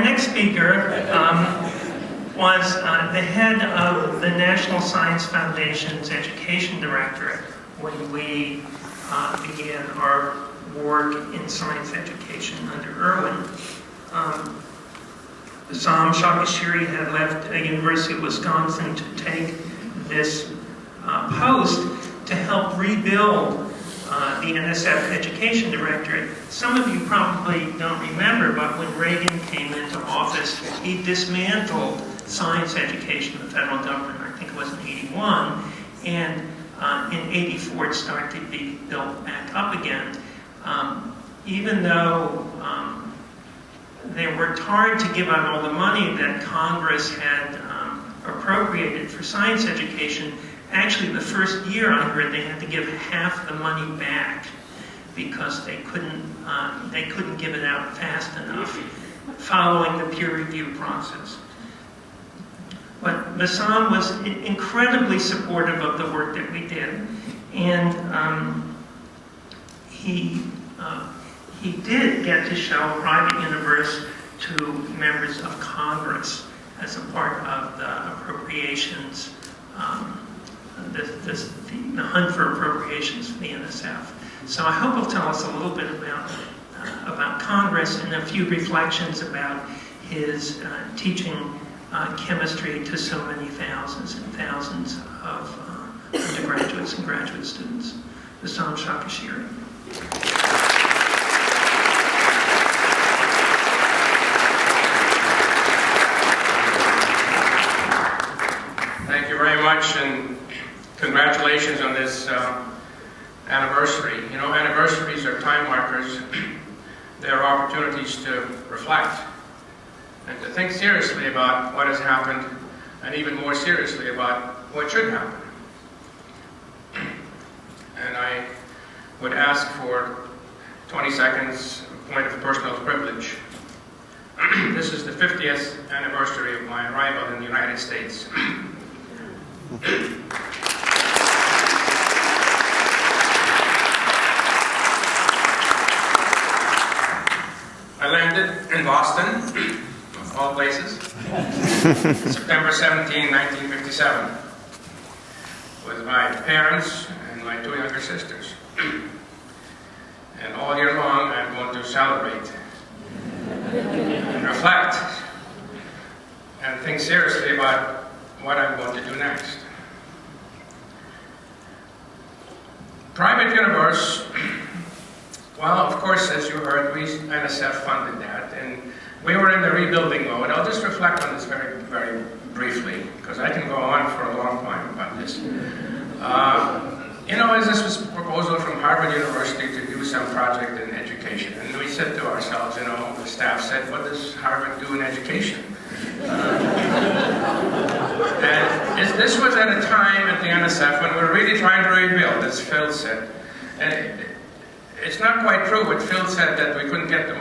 next speaker was the head of the National Science Foundation's Education Directorate when we began our work in science education under Irwin. Shakhashiri had left the University of Wisconsin to take this post to help rebuild the NSF Education Directorate. Some of you probably don't remember, but when Reagan came into office, he dismantled science education in the federal government. I think it was in '81, and in '84 it started to be built back up again. Even though they worked hard to give out all the money that Congress had appropriated for science education, actually the first year I heard they had to give half the money back because they couldn't give it out fast enough following the peer review process. But Bassam was incredibly supportive of the work that we did, and he did get to show private universe to members of Congress as a part of the appropriations, the hunt for appropriations for the NSF. So I hope he'll tell us a little bit about Congress and a few reflections about his teaching chemistry to so many thousands and thousands of undergraduates and graduate students. Bassam Shakhashiri. Thank you very much, and congratulations on this anniversary. You know, anniversaries are time markers. They are opportunities to reflect and to think seriously about what has happened, and even more seriously about what should happen. And I would ask for 20 seconds, point of personal privilege. This is the 50th anniversary of my arrival in the United States. I landed in Boston, of all places, September 17, 1957, with my parents and my two younger sisters. And all year long, I'm going to celebrate and reflect and think seriously about what I'm going to do next. Private universe, well, of course, as you heard, NSF funded that, and we were in the rebuilding mode. I'll just reflect on this very, very briefly, because I can go on for a long time about this. You know, as this was a proposal from Harvard University to do some project in education, and we said to ourselves, you know, the staff said, what does Harvard do in education? And this was at a time at the NSF when we were really trying to rebuild, as Phil said. And it's not quite true what Phil said, that we couldn't get the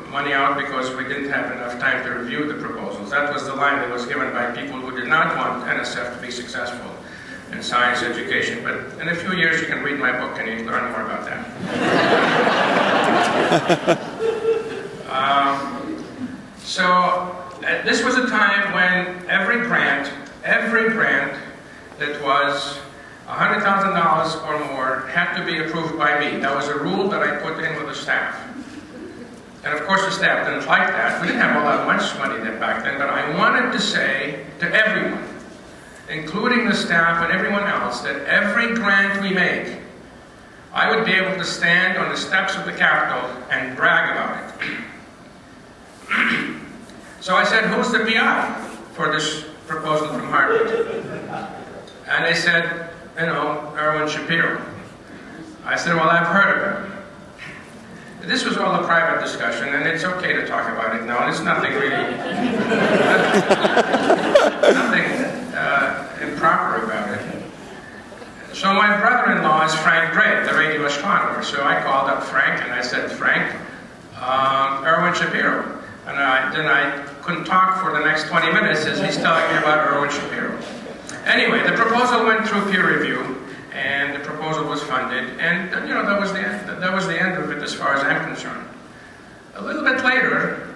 money out because we didn't have enough time to review the proposals. That was the line that was given by people who did not want NSF to be successful in science education. But in a few years you can read my book and you can learn more about that. This was a time when every grant that was $100,000 or more had to be approved by me. That was a rule that I put in with the staff. And of course the staff didn't like that. We didn't have all that much money back then, but I wanted to say to everyone, including the staff and everyone else, that every grant we make, I would be able to stand on the steps of the Capitol and brag about it. So I said, who's the PI for this proposal from Harvard? And they said, you know, Erwin Shapiro. I said, well, I've heard of him. This was all a private discussion, and it's okay to talk about it now. There's nothing really, nothing improper about it. So my brother-in-law is Frank Drake, the radio astronomer. So I called up Frank, and I said, Frank, Erwin Shapiro. And then I couldn't talk for the next 20 minutes as he's telling me about Erwin Shapiro. Anyway, the proposal went through peer review, and the proposal was funded, and you know, that was the end of it as far as I'm concerned. A little bit later,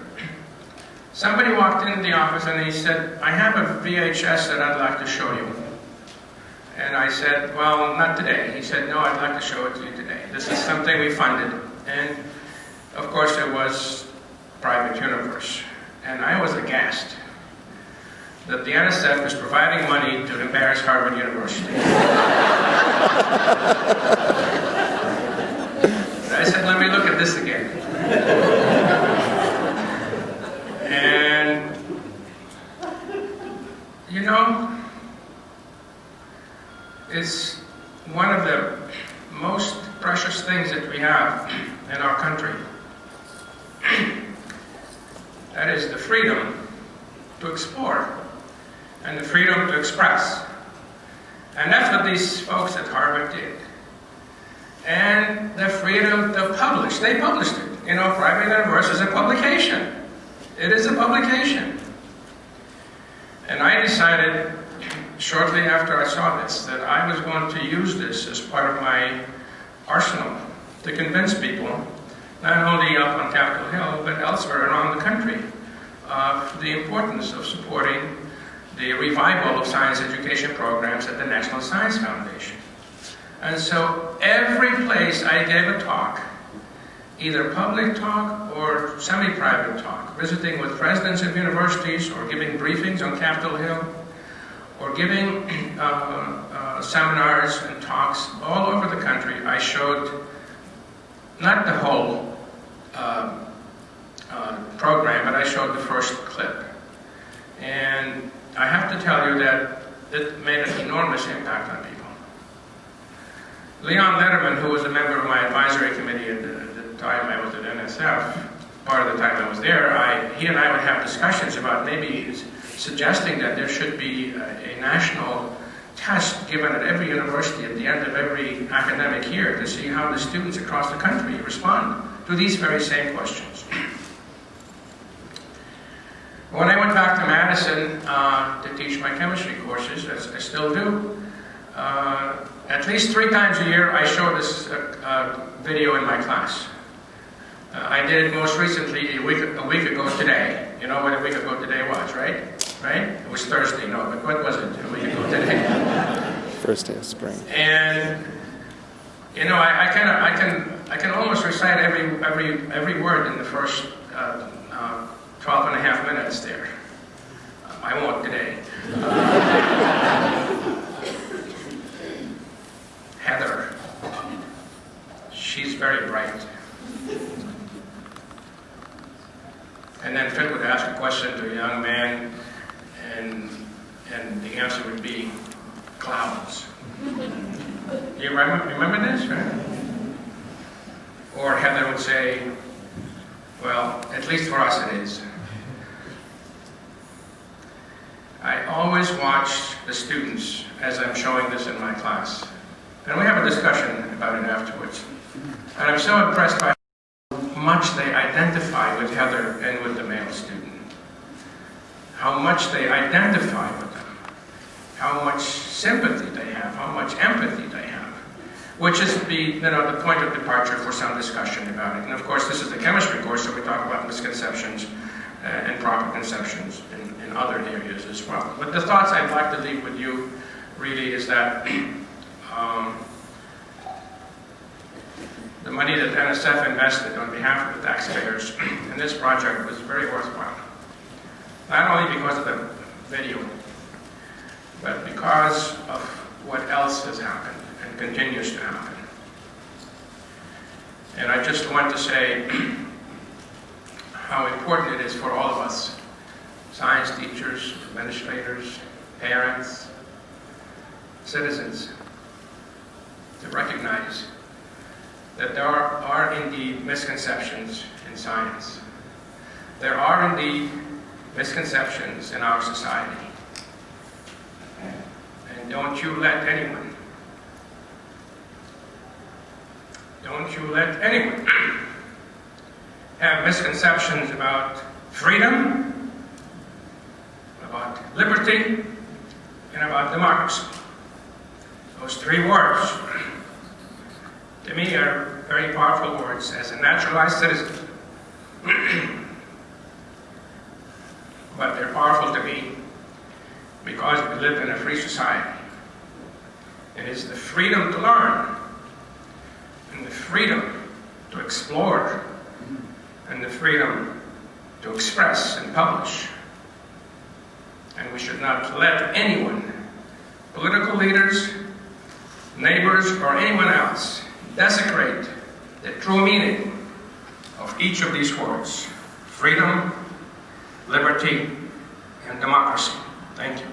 Somebody walked into the office and he said, I have a VHS that I'd like to show you. And I said, well, not today. He said, no, I'd like to show it to you today. This is something we funded. And of course it was private universe. And I was aghast that the NSF was providing money to embarrass Harvard University. I said, let me look at this again. And, you know, it's one of the most precious things that we have in our country. That is the freedom to explore and the freedom to express. And that's what these folks at Harvard did. And the freedom to publish. They published it. You know, Private Universe is a publication. It is a publication. And I decided shortly after I saw this that I was going to use this as part of my arsenal to convince people, not only up on Capitol Hill, but elsewhere around the country, of the importance of supporting the revival of science education programs at the National Science Foundation. And so every place I gave a talk, either public talk or semi-private talk, visiting with presidents of universities or giving briefings on Capitol Hill, or giving seminars and talks all over the country, I showed not the whole program, but I showed the first clip. And I have to tell you that it made an enormous impact on people. Leon Letterman, who was a member of my advisory committee at the time I was at NSF, part of the time I was there, he and I would have discussions about maybe suggesting that there should be a national test given at every university at the end of every academic year to see how the students across the country respond to these very same questions. When I went back to Madison to teach my chemistry courses, as I still do, at least 3 times a year I show this video in my class. I did it most recently a week ago today. You know what a week ago today was, right? Right? It was Thursday, no, but what was it a week ago today? First day of spring. And you know, I can almost recite every word in the first 12 and a half minutes there. I won't today. Heather, she's very bright. And then Phil would ask a question to a young man, and the answer would be clouds. You remember this, right? Or Heather would say, well, at least for us it is. I always watch the students as I'm showing this in my class. And we have a discussion about it afterwards. And I'm so impressed by how much they identify with Heather and with the male student. How much they identify with them. How much sympathy they have, how much empathy they have. Which is the point of departure for some discussion about it. And of course, this is the chemistry course, so we talk about misconceptions and proper conceptions in other areas as well. But the thoughts I'd like to leave with you really is that the money that NSF invested on behalf of the taxpayers in this project was very worthwhile. Not only because of the video, but because of what else has happened and continues to happen. And I just want to say how important it is for all of us, science teachers, administrators, parents, citizens, to recognize that there are indeed misconceptions in science. There are indeed misconceptions in our society. And don't you let anyone have misconceptions about freedom, about liberty, and about democracy. Those 3 words, to me, are very powerful words as a naturalized citizen. powerful to me because we live in a free society. It is the freedom to learn, and the freedom to explore, and the freedom to express and publish. And we should not let anyone, political leaders, neighbors, or anyone else, desecrate the true meaning of each of these words: freedom, liberty, and democracy. Thank you.